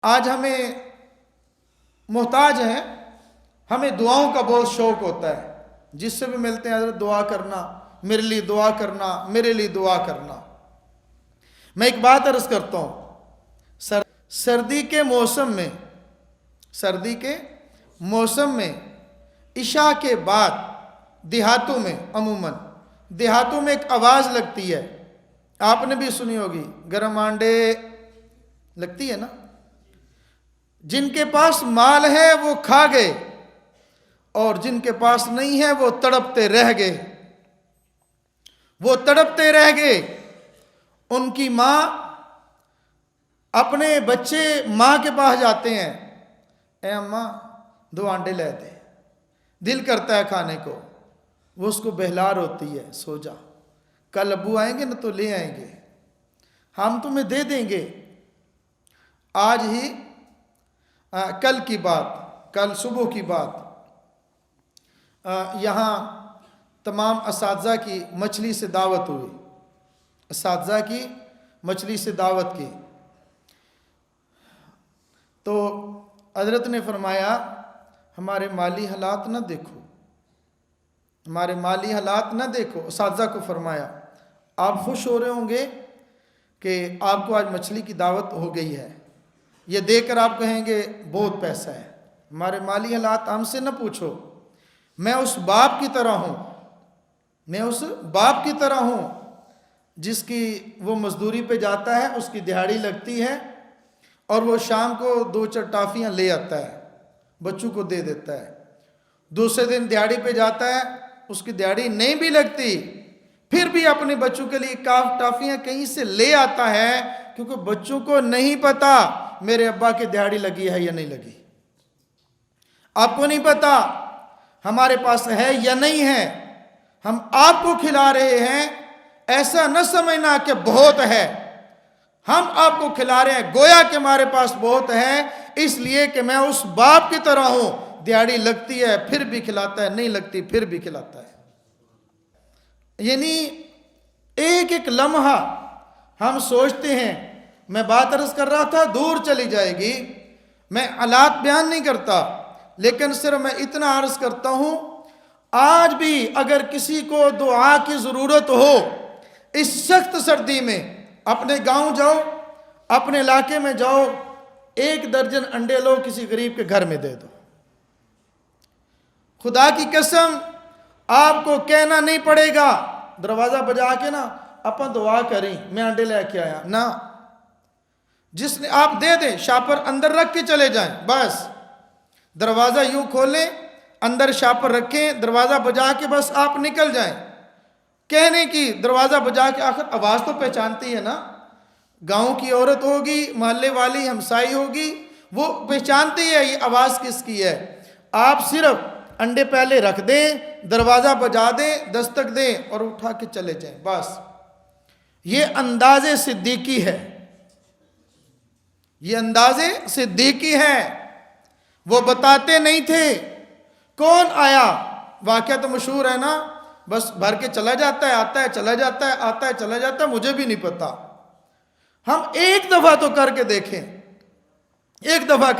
آج ہمیں محتاج ہیں، ہمیں دعاؤں کا بہت شوق ہوتا ہے، جس سے بھی ملتے ہیں حضرت دعا کرنا، میرے لیے دعا کرنا، میرے لیے دعا کرنا۔ میں ایک بات عرض کرتا ہوں، سردی کے موسم میں عشاء کے بعد دیہاتوں میں عموماً دیہاتوں میں ایک آواز لگتی ہے، آپ نے بھی سنی ہوگی، گرم آنڈے لگتی ہے نا۔ جن کے پاس مال ہے وہ کھا گئے اور جن کے پاس نہیں ہے وہ تڑپتے رہ گئے۔ ان کی ماں اپنے بچے ماں کے پاس جاتے ہیں، اے اماں 2 انڈے لے دے، دل کرتا ہے کھانے کو، وہ اس کو بہلا روتی ہے، سو جا، کل ابو آئیں گے نا تو لے آئیں گے، ہم تمہیں دے دیں گے۔ آج ہی کل صبح کی بات، یہاں تمام اساتذہ کی مچھلی سے دعوت ہوئی، کی تو حضرت نے فرمایا ہمارے مالی حالات نہ دیکھو، اساتذہ کو فرمایا آپ خوش ہو رہے ہوں گے کہ آپ کو آج مچھلی کی دعوت ہو گئی ہے، یہ دیکھ کر آپ کہیں گے بہت پیسہ ہے، ہمارے مالی حالات ہم سے نہ پوچھو، میں اس باپ کی طرح ہوں جس کی وہ مزدوری پہ جاتا ہے، اس کی دہاڑی لگتی ہے اور وہ شام کو 2-4 ٹافیاں لے آتا ہے، بچوں کو دے دیتا ہے، دوسرے دن دہاڑی پہ جاتا ہے، اس کی دہاڑی نہیں بھی لگتی، پھر بھی اپنے بچوں کے لیے ٹافیاں کہیں سے لے آتا ہے، کیونکہ بچوں کو نہیں پتا میرے ابا کی دہاڑی لگی ہے یا نہیں لگی، آپ کو نہیں پتا ہمارے پاس ہے یا نہیں ہے، ہم آپ کو کھلا رہے ہیں، ایسا نہ سمجھنا کہ بہت ہے، ہم آپ کو کھلا رہے ہیں گویا کہ ہمارے پاس بہت ہے، اس لیے کہ میں اس باپ کی طرح ہوں، دہاڑی لگتی ہے پھر بھی کھلاتا ہے، نہیں لگتی پھر بھی کھلاتا ہے۔ یعنی ایک ایک لمحہ ہم سوچتے ہیں، میں بات عرض کر رہا تھا دور چلی جائے گی، میں حالات بیان نہیں کرتا، لیکن صرف میں اتنا عرض کرتا ہوں، آج بھی اگر کسی کو دعا کی ضرورت ہو، اس سخت سردی میں اپنے گاؤں جاؤ، اپنے علاقے میں جاؤ، 1 درجن انڈے لو، کسی غریب کے گھر میں دے دو، خدا کی قسم آپ کو کہنا نہیں پڑے گا، دروازہ بجا کے نا اپن دعا کریں میں انڈے لے کے آیا نا، جس نے آپ دے دیں، شاپر اندر رکھ کے چلے جائیں، بس دروازہ یوں کھولیں، اندر شاپر رکھیں، دروازہ بجا کے بس آپ نکل جائیں، کہنے کی دروازہ بجا کے، آخر آواز تو پہچانتی ہے نا، گاؤں کی عورت ہوگی، محلے والی ہمسائی ہوگی، وہ پہچانتی ہے یہ آواز کس کی ہے، آپ صرف انڈے پہلے رکھ دیں، دروازہ بجا دیں، دستک دیں اور اٹھا کے چلے جائیں، بس یہ انداز صدیقی ہے، وہ بتاتے نہیں تھے، کون آیا، واقعہ تو مشہور ہے نا، بس بھر کے چلا جاتا ہے، آتا ہے چلا جاتا ہے، آتا ہے چلا جاتا ہے، مجھے بھی نہیں پتا، ہم ایک دفعہ تو کر کے دیکھیں، ایک دفعہ کر